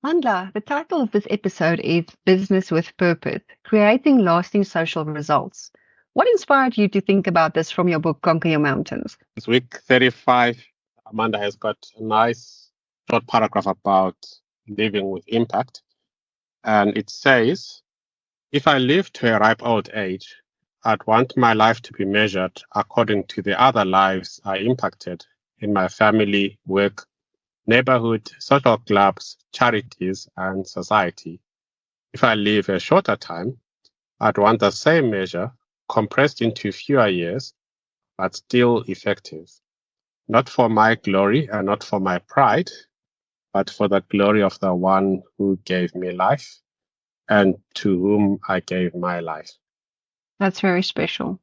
Mandla, the title of this episode is Business with Purpose, Creating Lasting Social Results. What inspired you to think about this from your book, Conquer Your Mountains? It's week 35. Amanda has got a nice short paragraph about living with impact. And it says, if I live to a ripe old age, I'd want my life to be measured according to the other lives I impacted in my family, work, neighborhood, social clubs, charities, and society. If I live a shorter time, I'd want the same measure compressed into fewer years, but still effective. Not for my glory and not for my pride, but for the glory of the one who gave me life and to whom I gave my life. That's very special.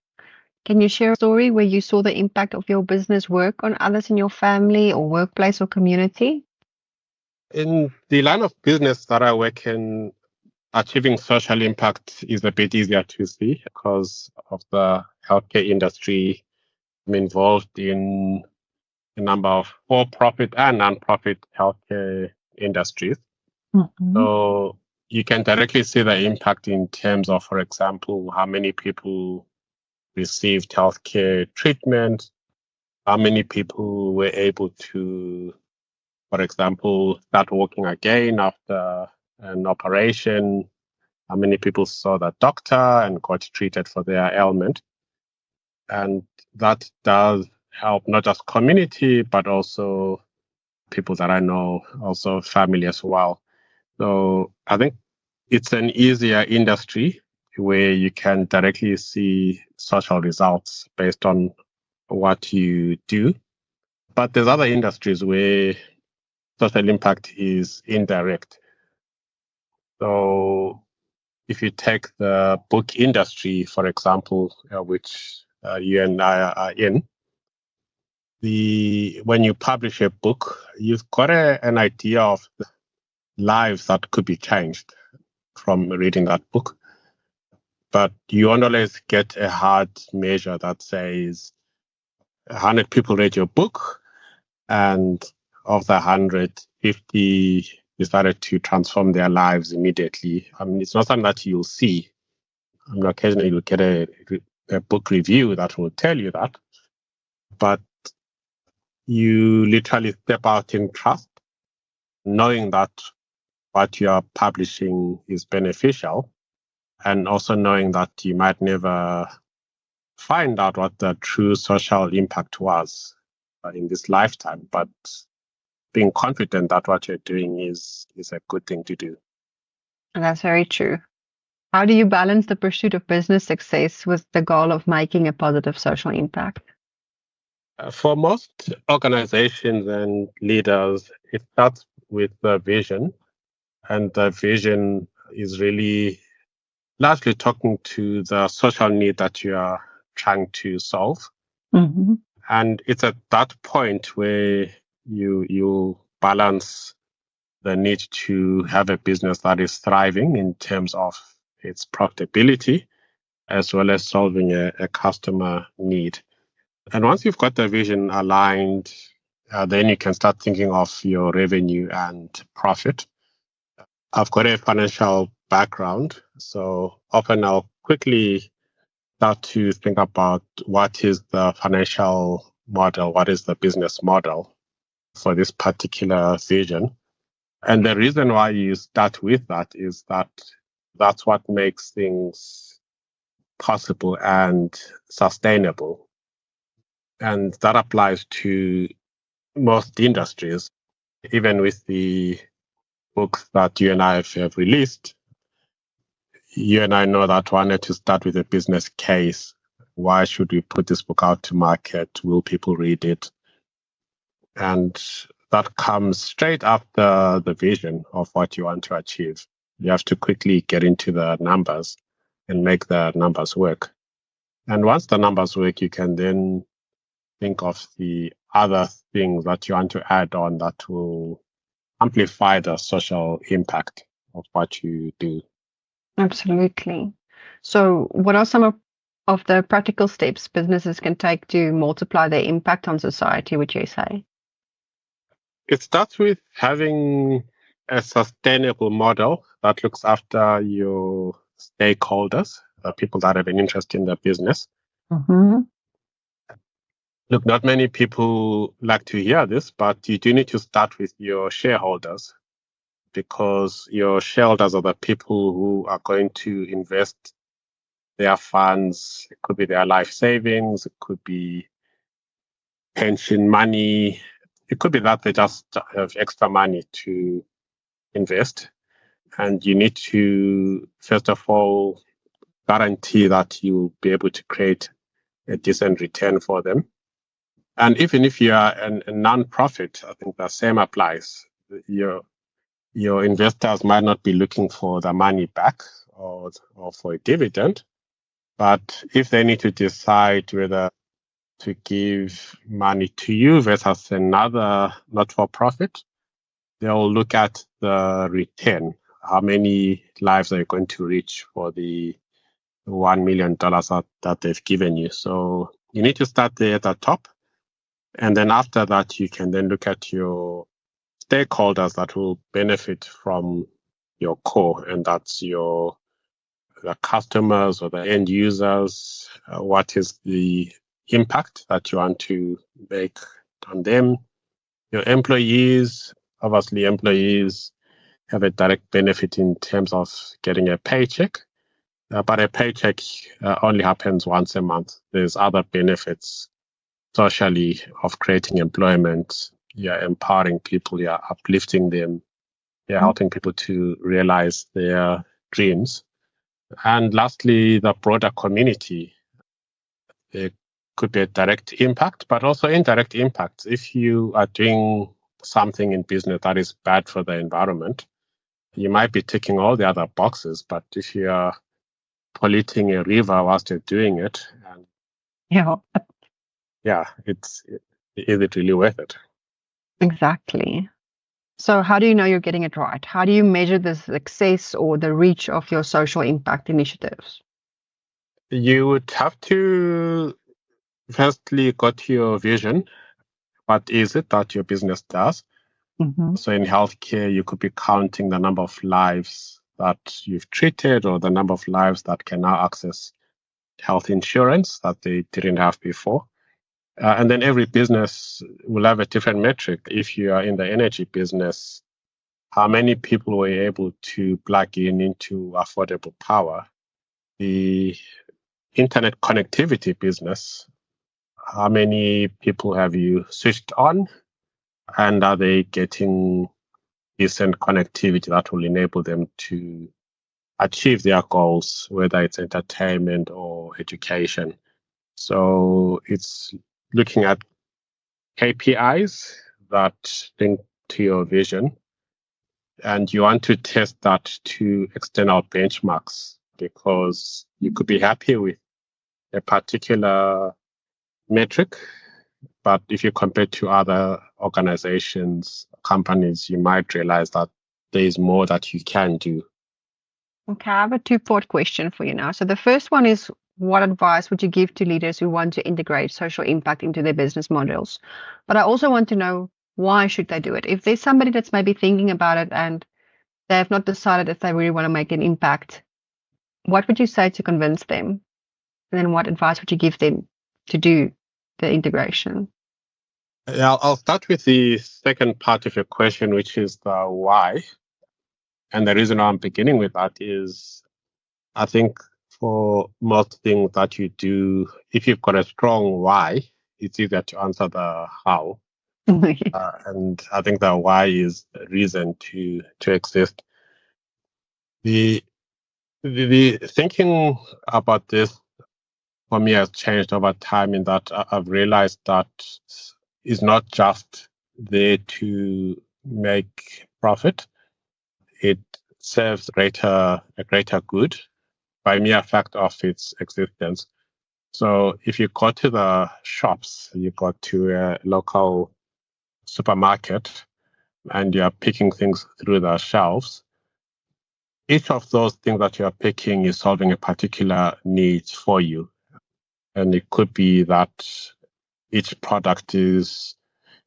Can you share a story where you saw the impact of your business work on others in your family or workplace or community? In the line of business that I work in, achieving social impact is a bit easier to see because of the healthcare industry. I'm involved in a number of for-profit and non-profit healthcare industries. Mhm. So you can directly see the impact in terms of, for example, how many people received healthcare treatment, how many people were able to, for example, start walking again after an operation, how many people saw the doctor and got treated for their ailment. And that does help not just community, but also people that I know, also family as well. So I think it's an easier industry where you can directly see social results based on what you do. But there's other industries where social impact is indirect. So if you take the book industry, for example, which you and I are in, when you publish a book, you've got an idea of the lives that could be changed from reading that book. But you don't always get a hard measure that says 100 people read your book, and of the 100, 50 decided to transform their lives immediately. I mean, it's not something that you'll see. I mean, occasionally you'll get a book review that will tell you that. But you literally step out in trust, knowing that what you are publishing is beneficial, and also knowing that you might never find out what the true social impact was in this lifetime, but being confident that what you're doing is a good thing to do. And that's very true. How do you balance the pursuit of business success with the goal of making a positive social impact? For most organizations and leaders, it starts with the vision, and the vision is really largely talking to the social need that you are trying to solve. Mhm. And it's at that point where you balance the need to have a business that is thriving in terms of its profitability, as well as solving a customer need. And once you've got the vision aligned, then you can start thinking of your revenue and profit. I've got a financial background, so often I'll quickly start to think about what is the financial model, what is the business model for this particular vision. And the reason why you start with that is that that's what makes things possible and sustainable. And that applies to most industries, even with the books that you and I have released. You and I know that wanted to start with a business case. Why should we put this book out to market? Will people read it? And that comes straight after the vision of what you want to achieve. You have to quickly get into the numbers and make the numbers work. And once the numbers work, you can then think of the other things that you want to add on that will amplify the social impact of what you do. Absolutely. So, what are some of the practical steps businesses can take to multiply their impact on society, would you say? It starts with having a sustainable model that looks after your stakeholders, the people that have an interest in the business. Mm-hmm. Look, not many people like to hear this, but you do need to start with your shareholders, because your shareholders are the people who are going to invest their funds. It could be their life savings, it could be pension money, it could be that they just have extra money to invest. And you need to, first of all, guarantee that you'll be able to create a decent return for them. And even if you are a non-profit, I think the same applies. Your investors might not be looking for the money back or for a dividend, but if they need to decide whether to give money to you versus another not-for-profit, they'll look at the return. How many lives are you going to reach for the $1 million that they've given you? So you need to start there at the top. And then after that, you can then look at your stakeholders that will benefit from your core, and that's the customers or the end users. What is the impact that you want to make on them? Your employees, obviously, employees have a direct benefit in terms of getting a paycheck, but a paycheck only happens once a month. There's other benefits socially of creating employment. You're empowering people, you're uplifting them, you're helping people to realize their dreams. And lastly, the broader community. It could be a direct impact, but also indirect impacts. If you are doing something in business that is bad for the environment, you might be ticking all the other boxes, but if you are polluting a river whilst you're doing it, and Yeah, is it really worth it? exactly. So how do you know you're getting it right? How do you measure the success or the reach of your social impact initiatives? You would have to firstly got your vision. What is it that your business does? Mm-hmm. So in healthcare, you could be counting the number of lives that you've treated or the number of lives that can now access health insurance that they didn't have before. And then every business will have a different metric. If you are in the energy business, how many people were able to plug into affordable power? The internet connectivity business, how many people have you switched on? And are they getting decent connectivity that will enable them to achieve their goals, whether it's entertainment or education? So it's looking at KPIs that link to your vision, and you want to test that to external benchmarks, because you could be happy with a particular metric, but if you compare to other organizations, companies, you might realize that there is more that you can do. Okay, I have a two-part question for you now. So the first one is, what advice would you give to leaders who want to integrate social impact into their business models? But I also want to know, why should they do it? If there's somebody that's maybe thinking about it and they have not decided if they really want to make an impact, what would you say to convince them? And then what advice would you give them to do the integration? Yeah, I'll start with the second part of your question, which is the why. And the reason I'm beginning with that is, I think for most things that you do, if you've got a strong why, it's easier to answer the how. And I think the why is a reason to exist. The the thinking about this for me has changed over time, in that I've realized that it's not just there to make profit. It serves a greater good by mere fact of its existence. So if you go to the shops, you go to a local supermarket and you're picking things through the shelves, each of those things that you're picking is solving a particular need for you. And it could be that each product is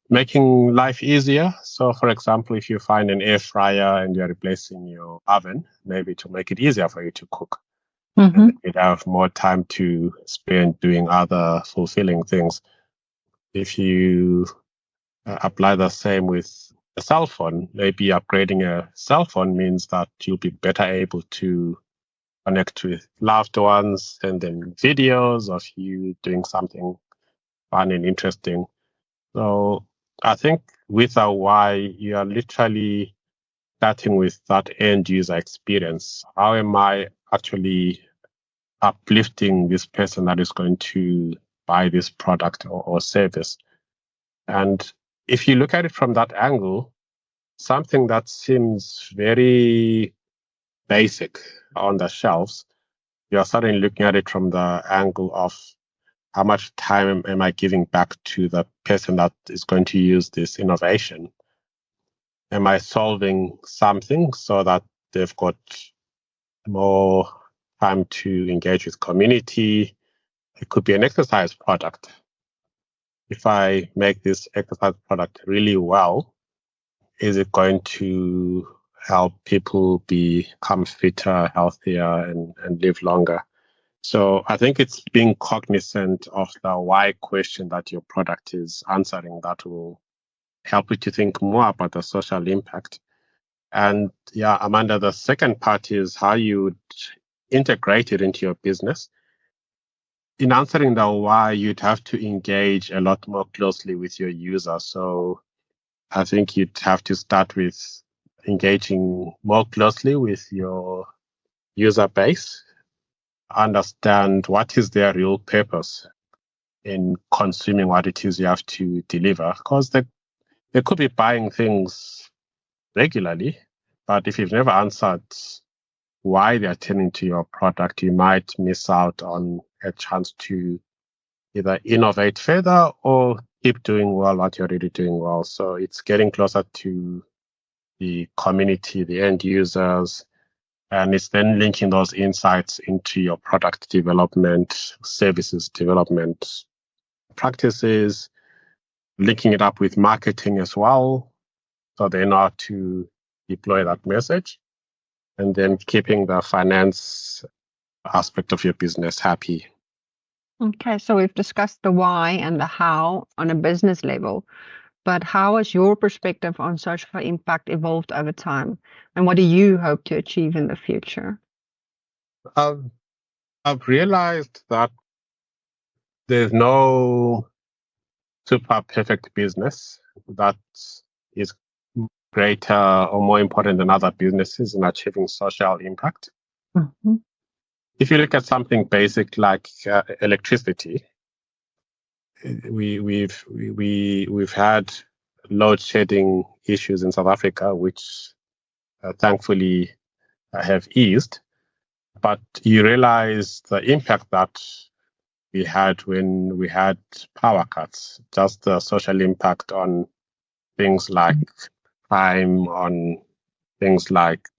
making life easier. So, for example, if you find an air fryer and you're replacing your oven, maybe to make it easier for you to cook, and Mm-hmm. then you'd have more time to spend doing other fulfilling things. If you apply the same with a cell phone, maybe upgrading a cell phone means that you'll be better able to connect with loved ones, send them videos of you doing something fun and interesting. So I think with our why, you are literally starting with that end user experience. How am I actually uplifting this person that is going to buy this product or service? And if you look at it from that angle, something that seems very basic on the shelves, you're suddenly looking at it from the angle of how much time am I giving back to the person that is going to use this innovation? Am I solving something so that they've got more time to engage with community? It could be an exercise product. If I make this exercise product really well, is it going to help people become fitter, healthier, and live longer? So I think it's being cognizant of the why question that your product is answering that will help you to think more about the social impact. And yeah, Amanda, the second part is how you would integrate it into your business. In answering the why, you'd have to engage a lot more closely with your user. So I think you'd have to start with engaging more closely with your user base, understand what is their real purpose in consuming what it is you have to deliver. Because they could be buying things regularly, but if you've never answered why they're turning to your product, you might miss out on a chance to either innovate further or keep doing well what you're already doing well. So it's getting closer to the community, the end users, and it's then linking those insights into your product development, services development practices, linking it up with marketing as well, so they know how to deploy that message, and then keeping the finance aspect of your business happy. Okay, so we've discussed the why and the how on a business level, but how has your perspective on social impact evolved over time? And what do you hope to achieve in the future? I've, I've realized that there's no super perfect business that is greater or more important than other businesses in achieving social impact. Mm-hmm. If you look at something basic like electricity, we've had load shedding issues in South Africa, which thankfully have eased. But you realize the impact that we had when we had power cuts, just the social impact on things like crime, on things like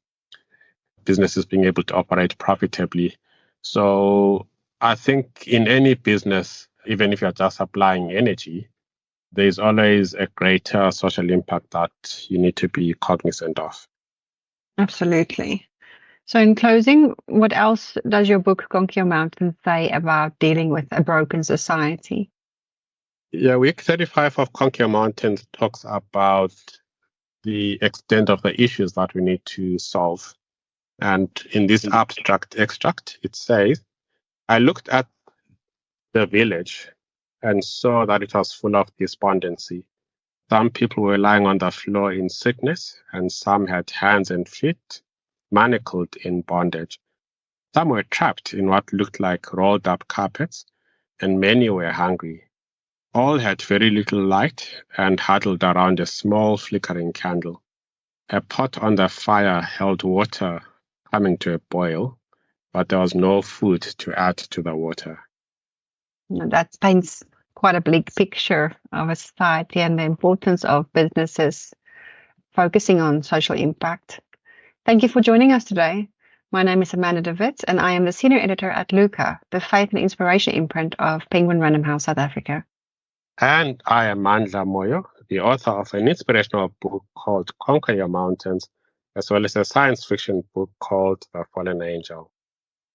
businesses being able to operate profitably. So I think in any business, even if you're just supplying energy, there's always a greater social impact that you need to be cognizant of. Absolutely. So, in closing, what else does your book Conquer Your Mountain say about dealing with a broken society? Yeah, week 35 of Conquer Mountains talks about the extent of the issues that we need to solve. And in this abstract extract, it says, I looked at the village and saw that it was full of despondency. Some people were lying on the floor in sickness, and some had hands and feet manacled in bondage. Some were trapped in what looked like rolled up carpets, and many were hungry. All had very little light and huddled around a small flickering candle. A pot on the fire held water coming to a boil, but there was no food to add to the water. That paints quite a bleak picture of a society and the importance of businesses focusing on social impact. Thank you for joining us today. My name is Amanda de Witt, and I am the senior editor at Luca, the faith and inspiration imprint of Penguin Random House South Africa. And I am Mandla Moyo, the author of an inspirational book called Conquer Your Mountains, as well as a science fiction book called The Fallen Angel.